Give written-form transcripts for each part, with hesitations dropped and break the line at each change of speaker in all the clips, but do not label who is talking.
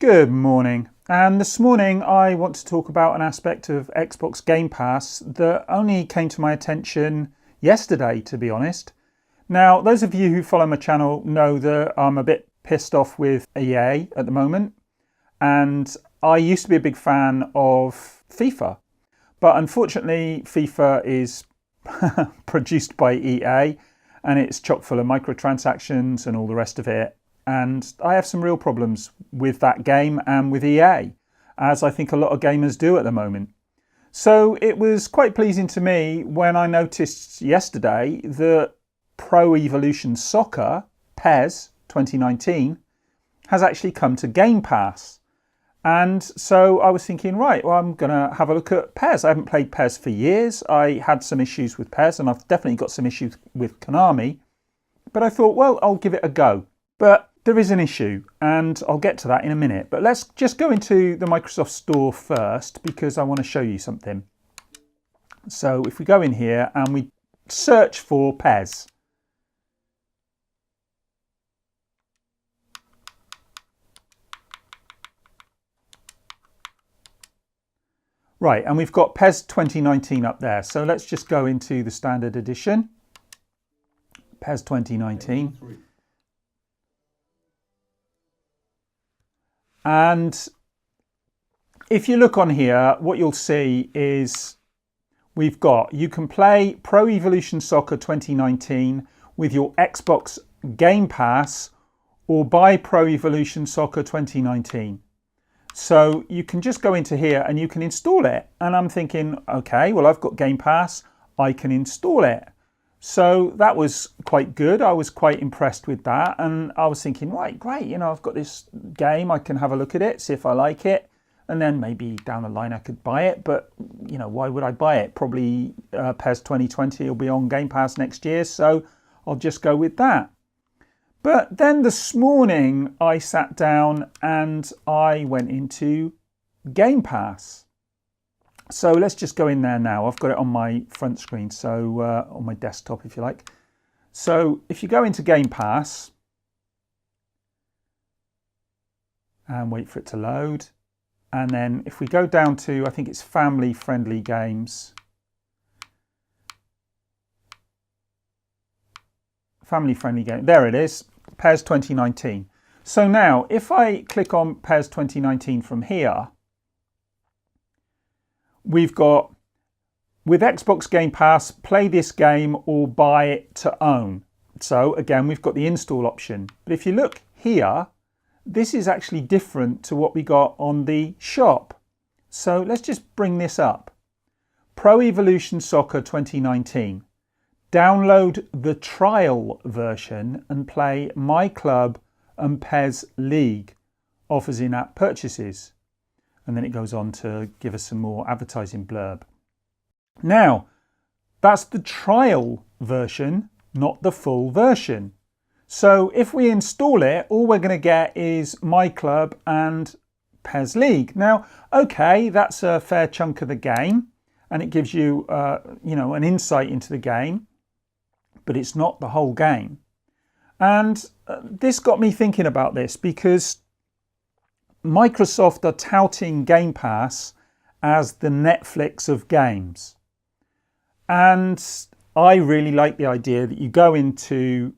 Good morning, and this morning I want to talk about an aspect of Xbox Game Pass that only came to my attention yesterday, to be honest. Now, those of you who follow my channel know that I'm a bit pissed off with EA at the moment, and I used to be a big fan of FIFA, but unfortunately FIFA is produced by EA and it's chock full of microtransactions and all the rest of it. And I have some real problems with that game and with EA, as I think a lot of gamers do at the moment. So it was quite pleasing to me when I noticed yesterday that Pro Evolution Soccer, PES 2019, has actually come to Game Pass. And so I was thinking, right, well, I'm going to have a look at PES. I haven't played PES for years. I had some issues with PES, and I've definitely got some issues with Konami. But I thought, well, I'll give it a go. But there is an issue, and I'll get to that in a minute. But let's just go into the Microsoft Store first, because I want to show you something. So if we go in here and we search for PES. Right, and we've got PES 2019 up there. So let's just go into the standard edition. PES 2019. And if you look on here, what you'll see is you can play Pro Evolution Soccer 2019 with your Xbox Game Pass or buy Pro Evolution Soccer 2019. So you can just go into here and you can install it. And I'm thinking, okay, well, I've got Game Pass, I can install it. So that was quite good. I was quite impressed with that. And I was thinking, right, great, you know, I've got this game, I can have a look at it, see if I like it. And then maybe down the line I could buy it. But, you know, why would I buy it? Probably PES 2020 will be on Game Pass next year. So I'll just go with that. But then this morning I sat down and I went into Game Pass. So let's just go in there now. I've got it on my front screen, so on my desktop, if you like. So if you go into Game Pass and wait for it to load, and then if we go down to, I think it's family-friendly games. Family-friendly game. There it is, PES 2019. So now, if I click on PES 2019 from here, we've got, with Xbox Game Pass, play this game or buy it to own. So again, we've got the install option. But if you look here, this is actually different to what we got on the shop. So let's just bring this up. Pro Evolution Soccer 2019. Download the trial version and play My Club and PES League. Offers in-app purchases. And then it goes on to give us some more advertising blurb. Now, that's the trial version, not the full version. So if we install it, all we're going to get is My Club and PES League. Now, okay, that's a fair chunk of the game, and it gives you, you know, an insight into the game, but it's not the whole game. And this got me thinking about this because Microsoft are touting Game Pass as the Netflix of games. And I really like the idea that you go into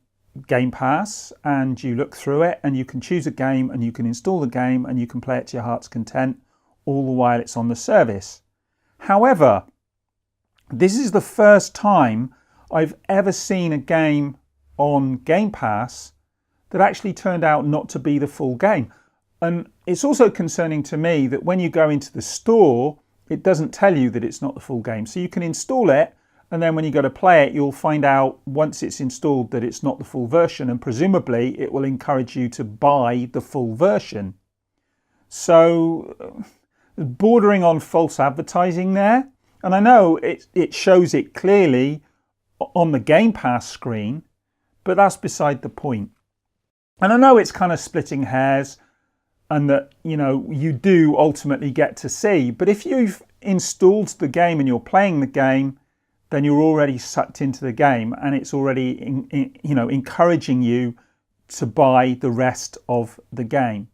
Game Pass and you look through it and you can choose a game and you can install the game and you can play it to your heart's content all the while it's on the service. However, this is the first time I've ever seen a game on Game Pass that actually turned out not to be the full game. And it's also concerning to me that when you go into the store, it doesn't tell you that it's not the full game. So you can install it, and then when you go to play it, you'll find out once it's installed that it's not the full version, and presumably it will encourage you to buy the full version. So bordering on false advertising there. And I know it shows it clearly on the Game Pass screen, but that's beside the point. And I know it's kind of splitting hairs, and that, you know, you do ultimately get to see. But if you've installed the game and you're playing the game, then you're already sucked into the game, and it's already, you know, encouraging you to buy the rest of the game.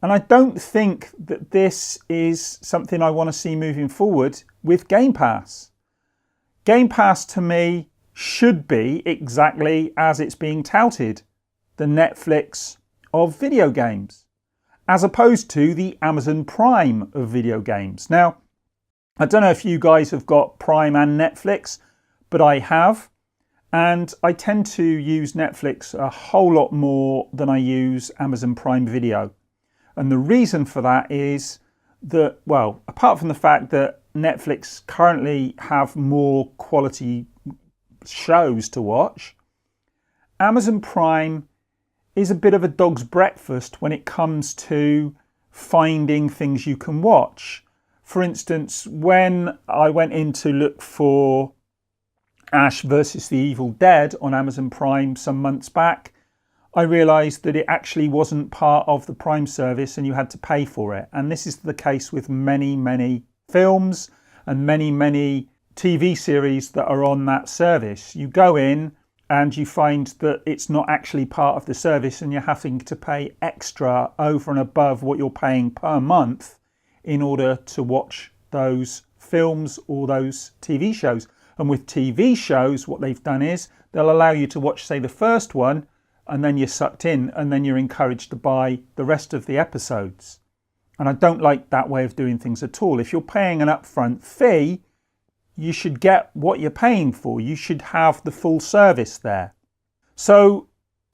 And I don't think that this is something I want to see moving forward with Game Pass. Game Pass to me should be exactly as it's being touted, the Netflix of video games, as opposed to the Amazon Prime of video games. Now, I don't know if you guys have got Prime and Netflix, but I have. And I tend to use Netflix a whole lot more than I use Amazon Prime Video. And the reason for that is that, well, apart from the fact that Netflix currently have more quality shows to watch, Amazon Prime is a bit of a dog's breakfast when it comes to finding things you can watch. For instance, when I went in to look for Ash versus the Evil Dead on Amazon Prime some months back, I realised that it actually wasn't part of the Prime service and you had to pay for it. And this is the case with many films and many TV series that are on that service. You go in and you find that it's not actually part of the service and you're having to pay extra over and above what you're paying per month in order to watch those films or those TV shows. And with TV shows, what they've done is they'll allow you to watch, say, the first one, and then you're sucked in, and then you're encouraged to buy the rest of the episodes. And I don't like that way of doing things at all. If you're paying an upfront fee, you should get what you're paying for. You should have the full service there. So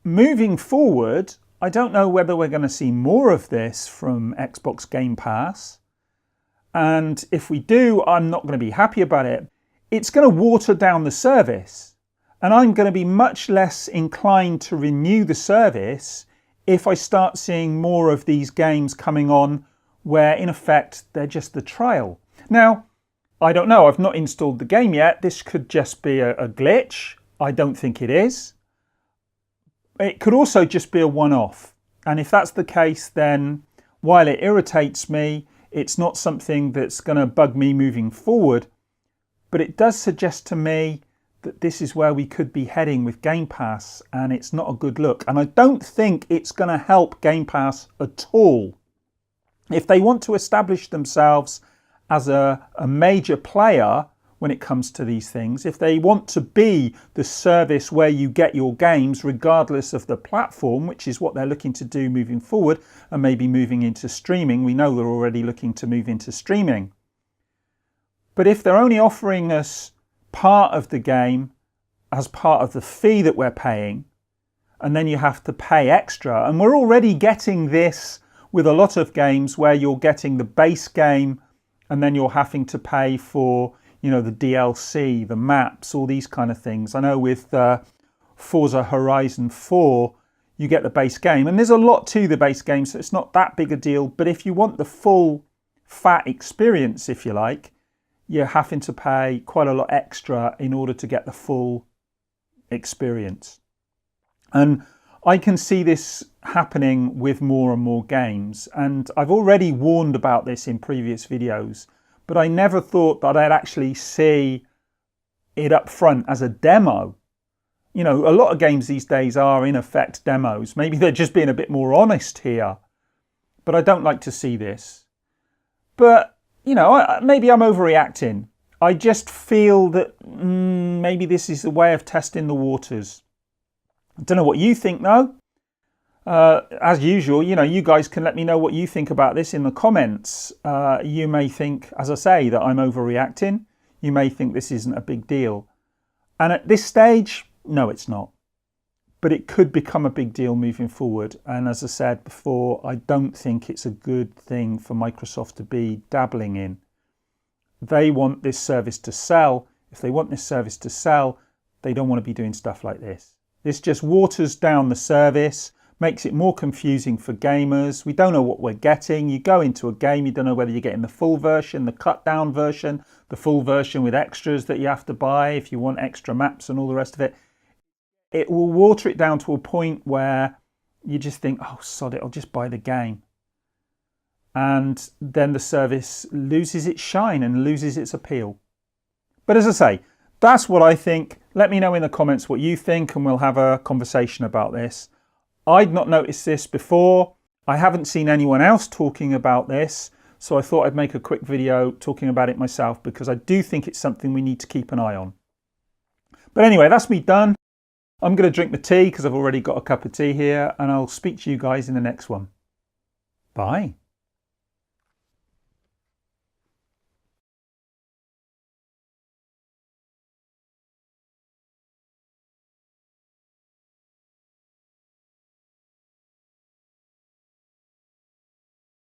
moving forward, I don't know whether we're going to see more of this from Xbox Game Pass. And if we do, I'm not going to be happy about it. It's going to water down the service, and I'm going to be much less inclined to renew the service if I start seeing more of these games coming on where in effect they're just the trial. Now, I don't know, I've not installed the game yet. This could just be a glitch. I don't think it is. It could also just be a one-off. And if that's the case, then while it irritates me, it's not something that's going to bug me moving forward. But it does suggest to me that this is where we could be heading with Game Pass, and it's not a good look. And I don't think it's going to help Game Pass at all. If they want to establish themselves as a major player when it comes to these things, if they want to be the service where you get your games regardless of the platform, which is what they're looking to do moving forward, and maybe moving into streaming. We know they're already looking to move into streaming. But if they're only offering us part of the game as part of the fee that we're paying, and then you have to pay extra, and we're already getting this with a lot of games where you're getting the base game and then you're having to pay for, you know, the DLC, the maps, all these kind of things. I know with Forza Horizon 4, you get the base game, and there's a lot to the base game, so it's not that big a deal. But if you want the full fat experience, if you like, you're having to pay quite a lot extra in order to get the full experience. And I can see this happening with more and more games. And I've already warned about this in previous videos, but I never thought that I'd actually see it up front as a demo. You know, a lot of games these days are in effect demos. Maybe they're just being a bit more honest here, but I don't like to see this. But you know, maybe I'm overreacting. I just feel that maybe this is a way of testing the waters. I don't know what you think though. As usual, you know, you guys can let me know what you think about this in the comments. You may think, as I say, that I'm overreacting. You may think this isn't a big deal. And at this stage, no, it's not. But it could become a big deal moving forward. And as I said before, I don't think it's a good thing for Microsoft to be dabbling in. They want this service to sell. If they want this service to sell, they don't want to be doing stuff like this. This just waters down the service, makes it more confusing for gamers. We don't know what we're getting. You go into a game, you don't know whether you're getting the full version, the cut down version, the full version with extras that you have to buy if you want extra maps and all the rest of it. It will water it down to a point where you just think, oh, sod it, I'll just buy the game. And then the service loses its shine and loses its appeal. But as I say, that's what I think. Let me know in the comments what you think and we'll have a conversation about this. I'd not noticed this before. I haven't seen anyone else talking about this, so I thought I'd make a quick video talking about it myself because I do think it's something we need to keep an eye on. But anyway, that's me done. I'm going to drink my tea because I've already got a cup of tea here, and I'll speak to you guys in the next one. Bye.